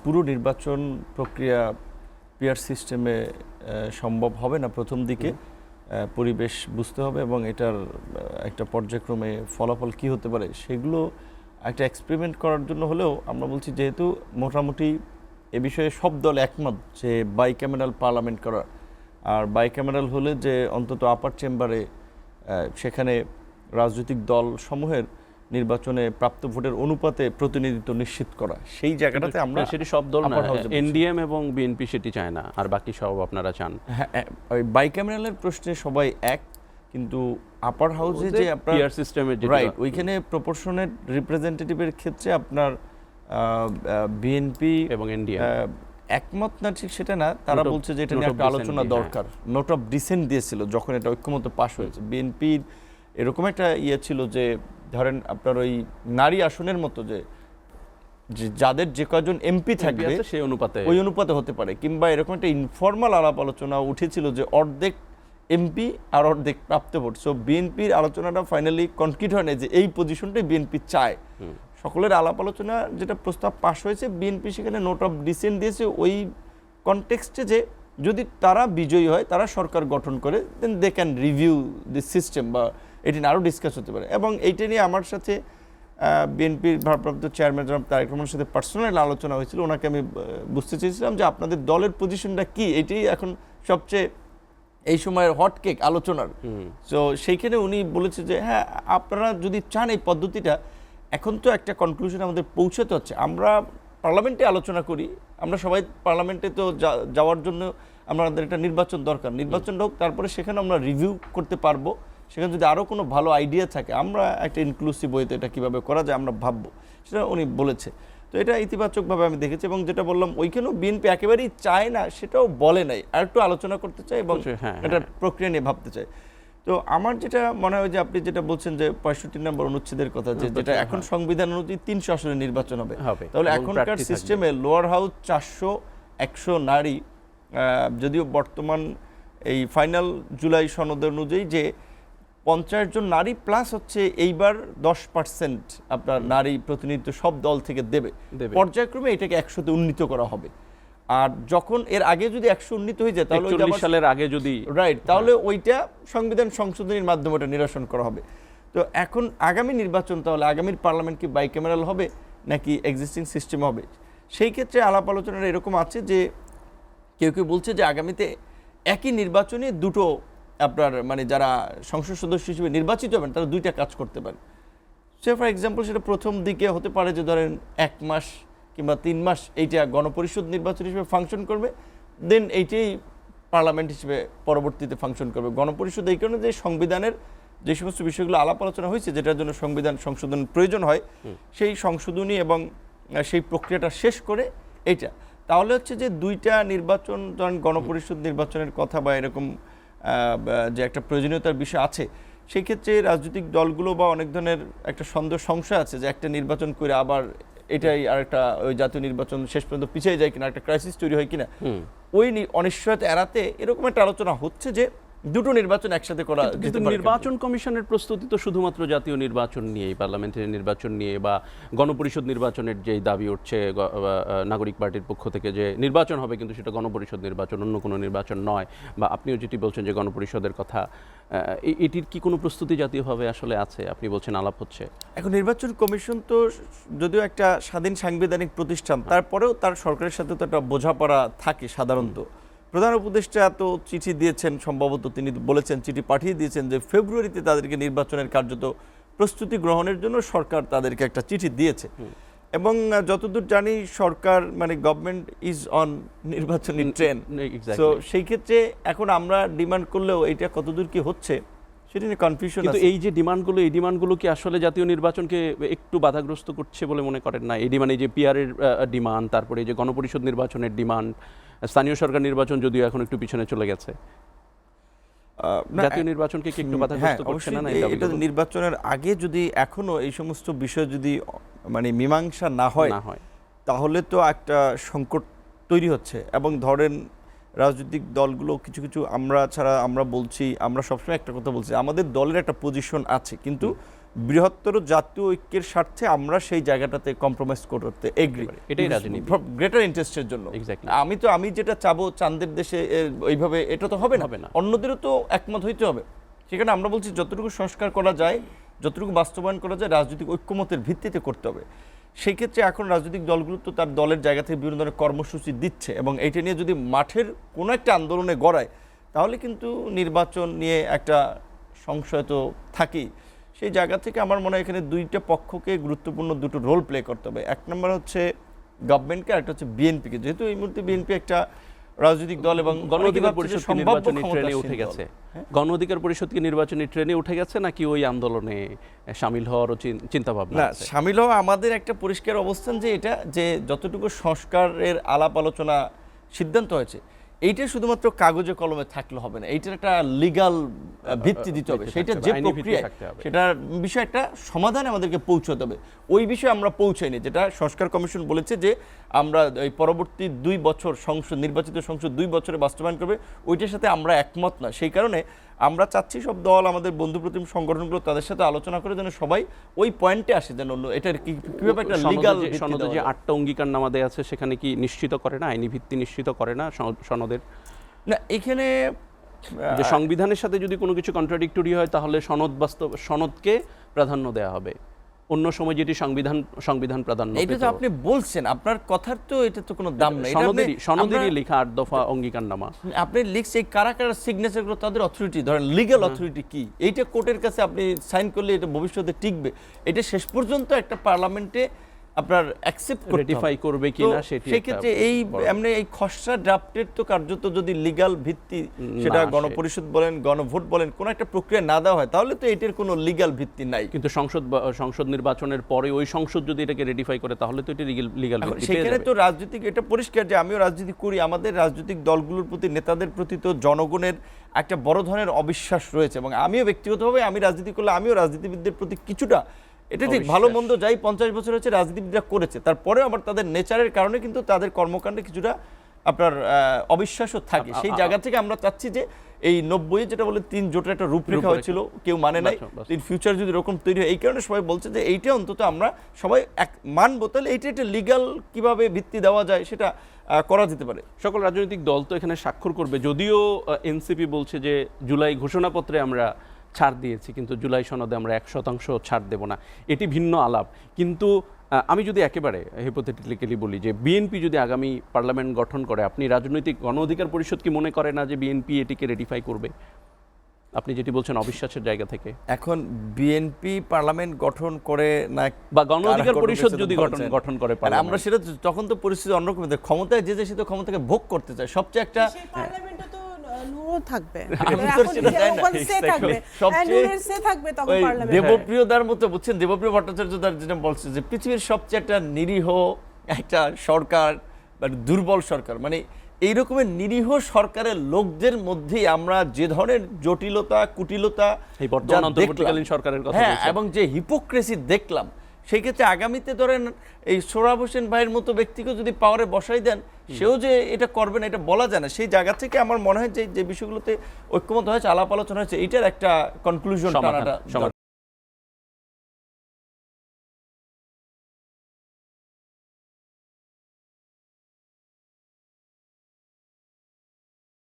পুরো নির্বাচন প্রক্রিয়া পিআর সিস্টেমে সম্ভব হবে না প্রথম দিকে। পরিবেশ বুঝতে হবে এবং এটার একটা পর্যায়ক্রমে ফলাফল কি হতে পারে সেগুলো একটা এক্সপেরিমেন্ট করার জন্য হলেও আমরা বলছি, যেহেতু মোটামুটি এ বিষয়ে সব দল একমত যে বাইক্যামেরাল পার্লামেন্ট করা, আর বাইক্যামেরাল হলে যে অন্তত আপার চেম্বারে সেখানে রাজনৈতিক দল সমূহের নির্বাচনে প্রাপ্ত ভোটের অনুপাতে প্রতিনিধিত্ব নিশ্চিত করা, সেই জায়গাটাতে আমরা সেটি সব দল না, এনডিএম এবং বিএনপি সেটি চায় না, আর বাকি সব আপনারা চান। হ্যাঁ, ওই বাইক্যামেরালের প্রশ্নে সবাই এক, কিন্তু আপার হাউসে যে আপনার পিআর সিস্টেমের রাইট, ওইখানে প্রপোর্শনেট রিপ্রেজেন্টেটিভের ক্ষেত্রে আপনার বিএনপি এবং এনডিএম একমত না, ঠিক সেটা না, তারা বলছে যে এটা নিয়ে একটা আলোচনা দরকার। নোট অফ ডিসেন্ট দিয়েছিল যখন এটা ঐক্যমত পাশ হয়েছে। বিএনপির এরকম একটা ইয়ে ছিল যে ধরেন আপনার ওই নারী আসনের মতো যে যাদের যে কয়জন এমপি থাকবে সেই অনুপাতে ওই অনুপাতে হতে পারে, কিংবা এরকম একটা ইনফর্মাল আলাপ আলোচনা উঠেছিল যে অর্ধেক এমপি আর অর্ধেক প্রাপ্ত ভোট। সো বিএনপির আলোচনাটা ফাইনালি কনক্রিট হয় না যে এই পজিশনটাই বিএনপি চায়। সকলের আলাপ আলোচনা যেটা প্রস্তাব পাশ হয়েছে, বিএনপি সেখানে নোট অফ ডিসেন্ট দিয়েছে ওই কনটেক্সটে যে যদি তারা বিজয়ী হয়, তারা সরকার গঠন করে, then they can review the system, বা এটি নিয়ে আরও ডিসকাস হতে পারে। এবং এইটা নিয়ে আমার সাথে বিএনপির ভারপ্রাপ্ত চেয়ারম্যান জনাব তারেক রহমানের সাথে পার্সোনাল আলোচনা হয়েছিল। ওনাকে আমি বুঝতে চেয়েছিলাম যে আপনাদের দলের পজিশনটা কি, এটাই এখন সবচেয়ে এই সময়ের হটকেক আলোচনার। তো সেইখানে উনি বলেছে যে হ্যাঁ, আপনারা যদি চান এই পদ্ধতিটা, এখন তো একটা কনক্লুশন আমাদের পৌঁছাতে হচ্ছে। আমরা পার্লামেন্টে আলোচনা করি, আমরা সবাই পার্লামেন্টে তো যাওয়ার জন্য আমাদের একটা নির্বাচন দরকার, নির্বাচন হোক, তারপরে সেখানে আমরা রিভিউ করতে পারবো। সেখানে যদি আরও কোনো ভালো আইডিয়া থাকে, আমরা একটা ইনক্লুসিভ ওয়েতে এটা কীভাবে করা যায় আমরা ভাববো, সেটা উনি বলেছে। তো এটা ইতিবাচকভাবে আমি দেখেছি। এবং যেটা বললাম, ওইখানেও বিএনপি একেবারেই চায় না সেটাও বলে নাই, আর একটু আলোচনা করতে চাই এবং এটা প্রক্রিয়া নিয়ে ভাবতে চাই। তো আমার যেটা মনে হয় যে আপনি যেটা বলছেন যে 65 নম্বর অনুচ্ছেদের কথা, যে যেটা এখন সংবিধান অনুযায়ী 300 আসনে নির্বাচন হবে, তাহলে এখনকার সিস্টেমে লোয়ার হাউস 400-100 নারী, যদিও বর্তমান এই ফাইনাল জুলাই সনদ অনুযায়ী যে 50 জন নারী প্লাস হচ্ছে এইবার 10% আপনার নারী প্রতিনিধিত্ব সব দল থেকে দেবে। পর্যায়ক্রমে এটাকে 100-তে উন্নীত করা হবে। আর যখন এর আগে যদি 100 উন্নীত হয়ে যায়, তাহলে 41 সালের আগে যদি রাইট, তাহলে ওইটা সংবিধান সংশোধনীর মাধ্যমে ওটা নিরসন করা হবে। তো এখন আগামী নির্বাচন, তাহলে আগামীর পার্লামেন্ট কি বাইক্যামেরাল হবে নাকি এক্সিস্টিং সিস্টেম হবে, সেই ক্ষেত্রে আলাপ আলোচনাটা এরকম আছে যে কেউ কেউ বলছে যে আগামীতে একই নির্বাচনে দুটো আপনার মানে যারা সংসদ সদস্য হিসেবে নির্বাচিত হবেন তারা দুইটা কাজ করতে পারে। সে ফর এক্সাম্পল, সেটা প্রথম দিকে হতে পারে যে ধরেন 1 মাস কিংবা 3 মাস এইটা গণপরিষদ নির্বাচন হিসেবে ফাংশন করবে, দেন এইটাই পার্লামেন্ট হিসেবে পরবর্তীতে ফাংশন করবে। গণপরিষদ এই কারণে যে সংবিধানের যে সমস্ত বিষয়গুলো আলাপ আলোচনা হয়েছে, যেটার জন্য সংবিধান সংশোধন প্রয়োজন হয়, সেই সংশোধনী এবং সেই প্রক্রিয়াটা শেষ করে এইটা, তাহলে হচ্ছে যে দুইটা নির্বাচন, ধরেন গণপরিষদ নির্বাচনের কথা বা এরকম যে একটা প্রয়োজনীয়তার বিষয় আছে, সেই ক্ষেত্রে রাজনৈতিক দলগুলো বা অনেক ধরনের একটা সংশয় আছে যে একটা নির্বাচন করে আবার এটাই আর একটা ওই জাতীয় নির্বাচন শেষ পর্যন্ত পিছিয়ে যায় কিনা, একটা ক্রাইসিস তৈরি হয় কিনা, ওই অনিশ্চয়তা এড়াতে এরকম একটা আলোচনা হচ্ছে যে দুটো নির্বাচন একসাথে করা। কিন্তু নির্বাচন কমিশনের প্রস্তুতি তো শুধুমাত্র জাতীয় নির্বাচন নিয়ে, পার্লামেন্টের নির্বাচন নিয়ে বা গণপরিষদ নির্বাচনের যেই দাবি উঠছে নাগরিক পার্টির পক্ষ থেকে যে নির্বাচন হবে, কিন্তু সেটা গণপরিষদ নির্বাচন, অন্য কোনো নির্বাচন নয়, বা আপনিও যেটি বলছেন যে গণপরিষদের কথা, এটির কি কোনো প্রস্তুতি জাতীয়ভাবে আসলে আছে? আপনি বলছেন আলাপ হচ্ছে। এখন নির্বাচন কমিশন তো যদিও একটা স্বাধীন সাংবিধানিক প্রতিষ্ঠান, তারপরেও তার সরকারের সাথে তো একটা বোঝাপড়া থাকে সাধারণত। প্রধান উপদেষ্টা তো চিঠি দিয়েছেন, সম্ভবত তিনি বলেছেন, চিঠি পাঠিয়ে দিয়েছেন যে ফেব্রুয়ারিতে তাদেরকে নির্বাচনের কার্যত প্রস্তুতি গ্রহণের জন্য সরকার তাদেরকে একটা চিঠি দিয়েছে। এবং যতদূর জানি সরকার মানে গভর্নমেন্ট ইজ অন নির্বাচনী ট্রেন। তো সেই ক্ষেত্রে এখন আমরা ডিমান্ড করলেও এইটা কতদূর কি হচ্ছে সেটা নিয়ে কনফিউশন। কিন্তু এই যে ডিমান্ডগুলো, এই ডিমান্ডগুলো কি আসলে জাতীয় নির্বাচনকে একটু বাধাগ্রস্ত করছে বলে মনে করেন না? এই ডিমান্ড, এই যে পিআরের ডিমান্ড, তারপরে এই যে গণপরিষদ নির্বাচনের ডিমান্ড, স্থানীয় সরকার নির্বাচন যদিও এখন একটু পিছনে চলে গেছে, জাতীয় নির্বাচনকে কি একটু বাধাগ্রস্ত করছে না? এটা নির্বাচনের আগে যদি এখনো এই সমস্ত বিষয় যদি মানে মীমাংসা না হয়, তাহলে তো একটা সংকট তৈরি হচ্ছে। এবং ধরেন রাজনৈতিক দলগুলো কিছু কিছু, আমরা ছাড়া আমরা বলছি, আমরা সবসময় একটা কথা বলছি, আমাদের দলের একটা পজিশন আছে, কিন্তু বৃহত্তর জাতীয় ঐক্যের স্বার্থে আমরা সেই জায়গাটাতে কম্প্রোমাইজ করতে এগ্রি, এটাই রাজনীতি। গ্রেটার ইন্টারেস্টের জন্য। Exactly. আমি যেটা চাবো চাঁদের দেশে ওইভাবে এটা তো হবে হবে না, না। অন্যদেরও তো একমত হইতে হবে। সেখানে আমরা বলছি যতটুকু সংস্কার করা যায়, যতটুকু বাস্তবায়ন করা যায় রাজনৈতিক ঐক্যমতের ভিত্তিতে করতে হবে। সেই ক্ষেত্রে এখন রাজনৈতিক দলগুলো তো তার দলের জায়গা থেকে বিভিন্ন ধরনের কর্মসূচি দিচ্ছে, এবং এইটা নিয়ে যদি মাঠের কোনো একটা আন্দোলনে গড়ায় তাহলে কিন্তু নির্বাচন নিয়ে একটা সংশয় তো থাকেই। সেই জায়গা থেকে আমার মনে হয় এখানে দুইটা পক্ষকে গুরুত্বপূর্ণ দুটো রোল প্লে করতে হবে। এক নম্বর হচ্ছে গভর্নমেন্টকে, আর একটা হচ্ছে বিএনপিকে। যেহেতু এই মুহূর্তে বিএনপি একটা রাজনৈতিক দল এবং গণ অধিকার অনেকে ভাবছে যে পরিষদ কি সম্ভাব্য নির্বাচনী ট্রেনে ক্ষমতাসীন উঠে দল। গেছে? গণ অধিকার পরিষদ কি নির্বাচনী ট্রেনে উঠে গেছে, নাকি ওই আন্দোলনে শামিল হওয়ারও চিন্তা ভাবনা না, আছে? শামিল হওয়া আমাদের একটা পরিষ্কার অবস্থান যে এটা যে যতটুকু সংস্কারের আলাপ আলোচনা সিদ্ধান্ত হয়েছে এইটা শুধুমাত্র কাগজে কলমে থাকলে হবে না, এইটার একটা লিগ্যাল ভিত্তি দিতে হবে। সেটা যে আইনি ভিত্তি প্রক্রিয়া থাকতে হবে। সেটার বিষয়ে একটা সমাধানে আমাদেরকে পৌঁছতে হবে। ওই বিষয়ে আমরা পৌঁছাইনি, যেটা সংস্কার কমিশন বলেছে যে আমরা এই পরবর্তী 2 বছর সংসদ, নির্বাচিত সংসদ 2 বছরে বাস্তবায়ন করবে, ওইটার সাথে আমরা একমত না। সেই কারণে আমরা চাচ্ছি সব দল, আমাদের বন্ধুপ্রতিম সংগঠনগুলো তাদের সাথে আলোচনা করে যেন সবাই ওই পয়েন্টে আসে, যেন এটার কিভাবে একটা লিগ্যাল সনদে যে 8টা অঙ্গীকারনামা দেয়া আছে সেখানে কি নিশ্চিত করে না, আইনি ভিত্তি নিশ্চিত করে না সনদের? না, এখানে যে সংবিধানের সাথে যদি কোনো কিছু কন্ট্রাডিক্টরি হয় তাহলে সনদকে প্রাধান্য দেয়া হবে, অন্য সময় যেটি সংবিধান প্রাধান্য এটা পেত। তো আপনি বলছেন, আপনার কথার তো এটা তো কোনো দাম নাই। সনদেরই লেখা 8 দফা অঙ্গীকারনামা। আপনি লিখছে কারা কারা সিগনেচার গুলো, তাদের অথরিটি, ধরেন লিগ্যাল অথরিটি কি, এইটা কোর্টের কাছে আপনি সাইন করলে এটা ভবিষ্যতে টিকবে। এটা শেষ পর্যন্ত একটা পার্লামেন্টে আপনার অ্যাকসেপ্ট করতে রেটিফাই হবে। করবে তো কিনা সেটি সেই ক্ষেত্রে এই এমনি এই খসড়া ড্রাফটের তো কার্যত যদি লিগ্যাল ভিত্তি, সেটা না আসে। গণপরিষদ বলেন, গণভোট বলেন, কোন একটা প্রক্রিয়া না দেওয়া হয় তাহলে তো এটার কোনো লিগ্যাল ভিত্তি নাই। কিন্তু সংসদ নির্বাচনের পরে ওই সংসদ যদি এটাকে রেটিফাই করে তাহলে তো এটা লিগ্যাল এখন ভিত্তি পেয়ে সেখানে যাবে। তো রাজনৈতিক, এটা পরিষ্কার যে আমিও রাজনীতি করি, আমাদের রাজনৈতিক দলগুলোর প্রতি, নেতাদের প্রতি তো জনগণের একটা বড় ধরনের অবিশ্বাস রয়েছে, এবং আমিও ব্যক্তিগতভাবে আমি রাজনীতি করলে আমিও রাজনীতিবিদদের প্রতি কিছুটা, এটা ঠিক ভালো মন্দ যাই 50 বছর হচ্ছে রাজনীতিবিদরা করেছে, তারপরে আবার তাদের নেচারের কারণে কিন্তু তাদের কর্মকাণ্ডে কিছুটা আপনার অবিশ্বাসও থাকে। সেই জায়গা থেকে আমরা চাচ্ছি যে এই 90 যেটা বলে 3 জোটের একটা রূপরেখা হয়েছিল, কেউ মানে নাই, ইন ফিউচার যদি এরকম তৈরি হয়, এই কারণে সবাই বলছে যে এইটা অন্তত আমরা সবাই এক মানবো, তাহলে এইটা একটা লিগ্যাল কিভাবে ভিত্তি দেওয়া যায় সেটা করা যেতে পারে। সকল রাজনৈতিক দল তো এখানে স্বাক্ষর করবে, যদিও এনসিপি বলছে যে জুলাই ঘোষণাপত্রে আমরা ছাড় দিয়েছি কিন্তু জুলাই সনদে আমরা 1% ছাড় দেব না, এটি ভিন্ন আলাপ। কিন্তু আমি যদি একেবারে হিপোথেটিক্যালি বলি যে বিএনপি যদি আগামী পার্লামেন্ট গঠন করে, আপনি রাজনৈতিক গণ অধিকার পরিষদ কি মনে করে না যে বিএনপি এটিকে রেটিফাই করবে? আপনি যেটি বলছেন অবিশ্বাসের জায়গা থেকে, এখন বিএনপি পার্লামেন্ট গঠন করে না, বা গণ অধিকার পরিষদ যদি গঠন করে, আমরা সেটা তখন তো পরিস্থিতি অন্যরকম, ক্ষমতায় যে সে তো ক্ষমতাকে ভোগ করতে চায় সবচেয়ে একটা পার্লামেন্টে তো নূরও থাকবে, দেবপ্রিয়দার মতো, বুঝছেন, দেবপ্রিয় ভট্টাচার্য যেটা বলছে যে পৃথিবীর সবচেয়ে একটা নিরীহ একটা সরকার, দুর্বল সরকার, মানে এই রকমের নিরীহ সরকারের লোকদের মধ্যেই আমরা যে ধরনের জটিলতা, কুটিলতা, সরকারের কথা, হ্যাঁ, এবং যে হিপোক্রেসি দেখলাম, সেই ক্ষেত্রে আগামীতে ধরেন এই সোহরাব হোসেন ভাইয়ের মতো ব্যক্তিকে যদি পাওয়ারে বসাই দেন, সেও যে এটা করবে না এটা বলা যায় না। সেই জায়গা থেকে আমার মনে হয় যে বিষয়গুলোতে ঐক্যমত হয়েছে, আলাপ আলোচনা হয়েছে, এটার একটা কনক্লুশন টানাটা